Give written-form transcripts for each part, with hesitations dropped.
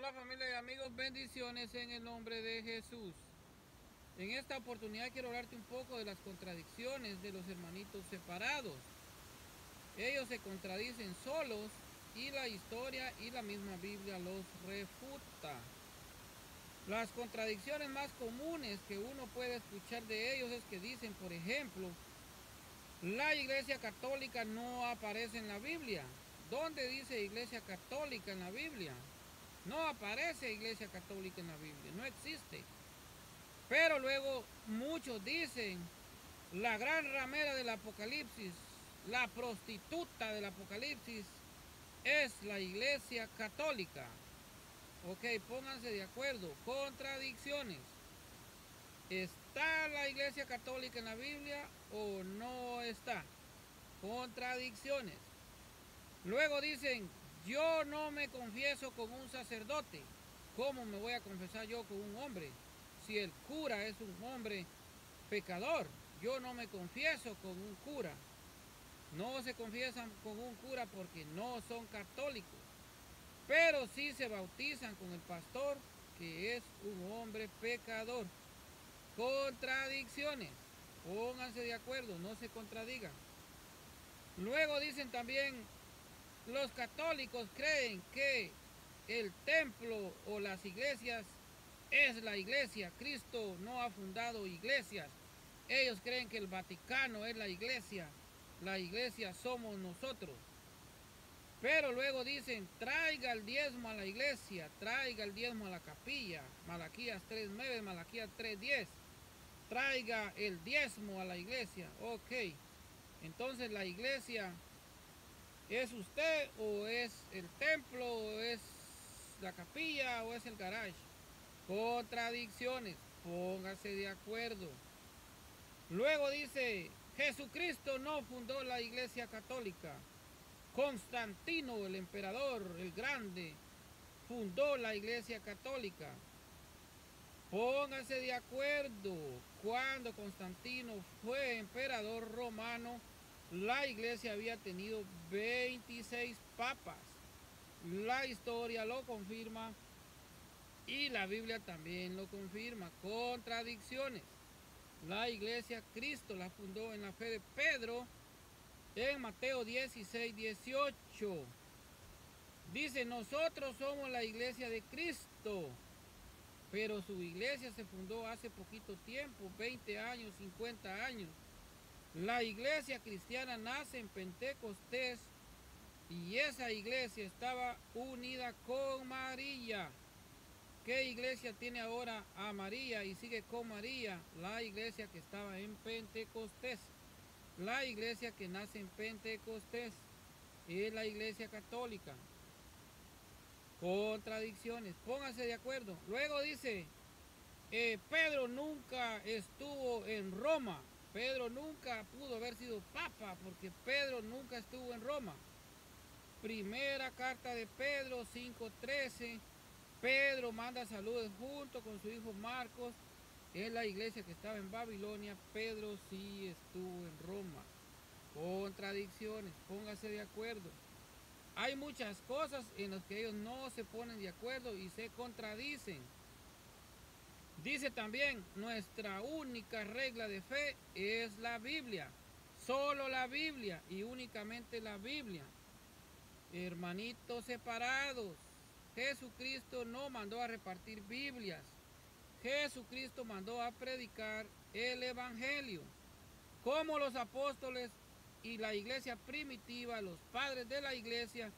Hola familia y amigos, bendiciones en el nombre de Jesús. En esta oportunidad quiero hablarte un poco de las contradicciones de los hermanitos separados. Ellos se contradicen solos y la historia y la misma Biblia los refuta. Las contradicciones más comunes que uno puede escuchar de ellos es que dicen, por ejemplo, la Iglesia Católica no aparece en la Biblia. ¿Dónde dice Iglesia Católica en la Biblia? No aparece Iglesia Católica en la Biblia, no existe. Pero luego muchos dicen, la gran ramera del Apocalipsis, la prostituta del Apocalipsis, es la Iglesia Católica. Ok, pónganse de acuerdo. Contradicciones. ¿Está la Iglesia Católica en la Biblia o no está? Contradicciones. Luego dicen, yo no me confieso con un sacerdote. ¿Cómo me voy a confesar yo con un hombre? Si el cura es un hombre pecador, yo no me confieso con un cura. No se confiesan con un cura porque no son católicos, pero sí se bautizan con el pastor, que es un hombre pecador. Contradicciones. Pónganse de acuerdo, no se contradigan. Luego dicen también, los católicos creen que el templo o las iglesias es la iglesia. Cristo no ha fundado iglesias. Ellos creen que el Vaticano es la iglesia. La iglesia somos nosotros. Pero luego dicen, traiga el diezmo a la iglesia, traiga el diezmo a la capilla. Malaquías 3:9, Malaquías 3:10. Traiga el diezmo a la iglesia. Ok. Entonces la iglesia, ¿es usted o es el templo o es la capilla o es el garage? Contradicciones, póngase de acuerdo. Luego dice, Jesucristo no fundó la Iglesia Católica. Constantino, el emperador, el grande, fundó la Iglesia Católica. Póngase de acuerdo. Cuando Constantino fue emperador romano, la iglesia había tenido 26 papas. La historia lo confirma y la Biblia también lo confirma. Contradicciones. La iglesia Cristo la fundó en la fe de Pedro en Mateo 16:18. Dice, nosotros somos la iglesia de Cristo. Pero su iglesia se fundó hace poquito tiempo, 20 años, 50 años. La iglesia cristiana nace en Pentecostés y esa iglesia estaba unida con María. ¿Qué iglesia tiene ahora a María y sigue con María? La iglesia que estaba en Pentecostés. La iglesia que nace en Pentecostés es la iglesia católica. Contradicciones, pónganse de acuerdo. Luego dice, Pedro nunca estuvo en Roma. Pedro nunca pudo haber sido papa porque Pedro nunca estuvo en Roma. Primera carta de Pedro 5:13. Pedro manda saludos junto con su hijo Marcos. En la iglesia que estaba en Babilonia, Pedro sí estuvo en Roma. Contradicciones, póngase de acuerdo. Hay muchas cosas en las que ellos no se ponen de acuerdo y se contradicen. Dice también, nuestra única regla de fe es la Biblia. Solo la Biblia y únicamente la Biblia. Hermanitos separados, Jesucristo no mandó a repartir Biblias. Jesucristo mandó a predicar el Evangelio. Como los apóstoles y la iglesia primitiva, los padres de la iglesia,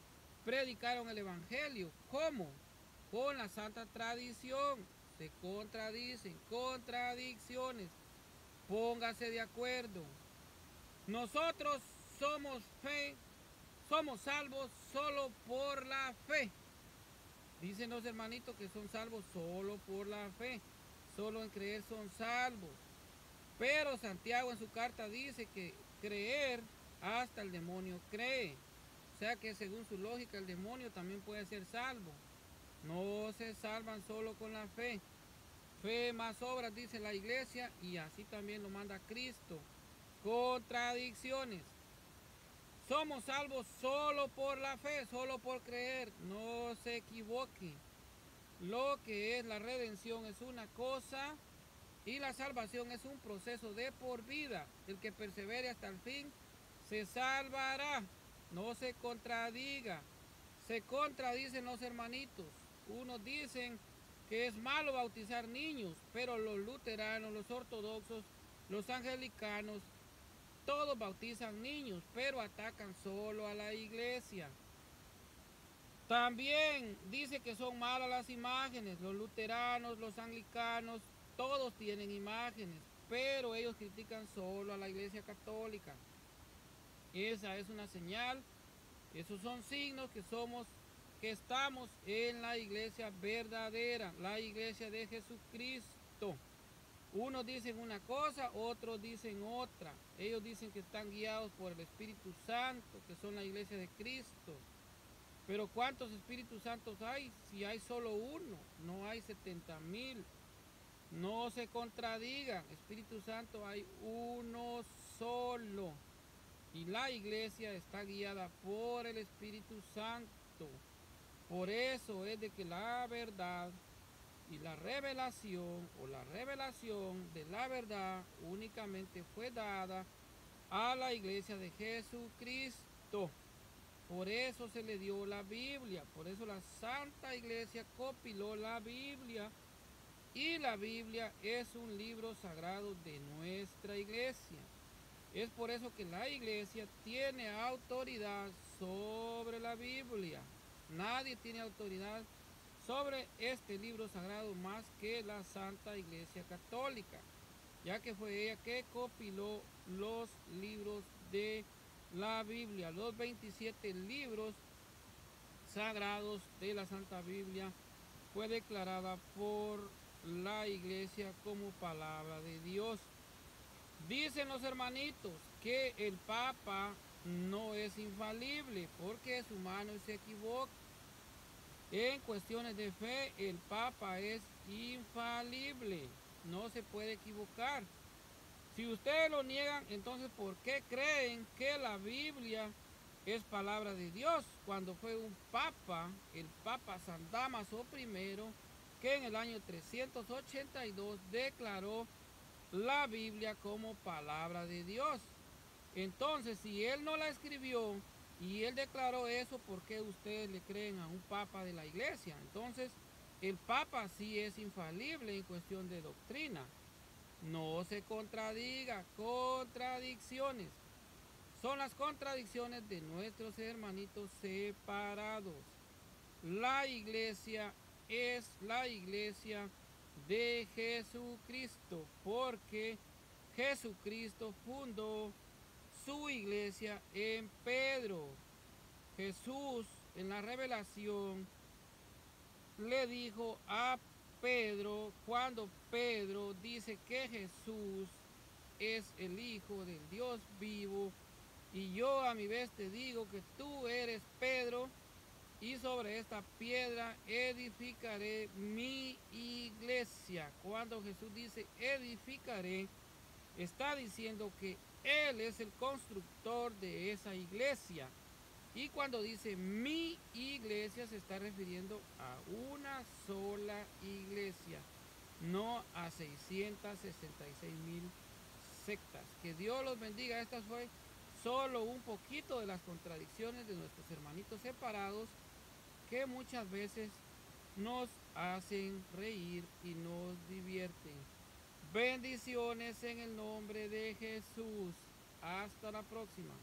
predicaron el Evangelio. ¿Cómo? Con la santa tradición. Se contradicen, contradicciones. Póngase de acuerdo. Nosotros somos fe, somos salvos solo por la fe. Dicen los hermanitos que son salvos solo por la fe. Solo en creer son salvos. Pero Santiago en su carta dice que creer hasta el demonio cree. O sea que según su lógica el demonio también puede ser salvo. No se salvan solo con la fe. Fe más obras, dice la iglesia, y así también lo manda Cristo. Contradicciones. Somos salvos solo por la fe, solo por creer. No se equivoque. Lo que es la redención es una cosa y la salvación es un proceso de por vida. El que persevere hasta el fin se salvará. No se contradiga. Se contradicen los hermanitos. Unos dicen que es malo bautizar niños, pero los luteranos, los ortodoxos, los anglicanos, todos bautizan niños, pero atacan solo a la iglesia. También dice que son malas las imágenes. Los luteranos, los anglicanos, todos tienen imágenes, pero ellos critican solo a la iglesia católica. Esa es una señal, esos son signos que estamos en la iglesia verdadera, la iglesia de Jesucristo. Unos dicen una cosa, otros dicen otra. Ellos dicen que están guiados por el Espíritu Santo, que son la iglesia de Cristo. Pero ¿cuántos Espíritus Santos hay? Si hay solo uno, no hay 70,000. No se contradigan, Espíritu Santo hay uno solo. Y la iglesia está guiada por el Espíritu Santo. Por eso es de que la verdad y la revelación o la revelación de la verdad únicamente fue dada a la iglesia de Jesucristo. Por eso se le dio la Biblia, por eso la Santa Iglesia compiló la Biblia. Y la Biblia es un libro sagrado de nuestra iglesia. Es por eso que la iglesia tiene autoridad sobre la Biblia. Nadie tiene autoridad sobre este libro sagrado más que la Santa Iglesia Católica, ya que fue ella que compiló los libros de la Biblia, los 27 libros sagrados de la Santa Biblia fue declarada por la iglesia como palabra de Dios. Dicen los hermanitos que el Papa no es infalible porque es humano y se equivoca. En cuestiones de fe, el Papa es infalible, no se puede equivocar. Si ustedes lo niegan, entonces ¿por qué creen que la Biblia es palabra de Dios? Cuando fue un papa, el Papa San Dámaso I, que en el año 382 declaró la Biblia como palabra de Dios. Entonces, si él no la escribió y él declaró eso, ¿por qué ustedes le creen a un papa de la iglesia? Entonces, el papa sí es infalible en cuestión de doctrina. No se contradiga, contradicciones. Son las contradicciones de nuestros hermanitos separados. La iglesia es la iglesia de Jesucristo, porque Jesucristo fundó su iglesia en Pedro. Jesús en la revelación le dijo a Pedro, cuando Pedro dice que Jesús es el Hijo del Dios vivo, y yo a mi vez te digo que tú eres Pedro, y sobre esta piedra edificaré mi iglesia. Cuando Jesús dice edificaré, está diciendo que Él es el constructor de esa iglesia. Y cuando dice mi iglesia se está refiriendo a una sola iglesia, no a 666,000 sectas. Que Dios los bendiga. Esta fue solo un poquito de las contradicciones de nuestros hermanitos separados que muchas veces nos hacen reír y nos divierten. Bendiciones en el nombre de Jesús. Hasta la próxima.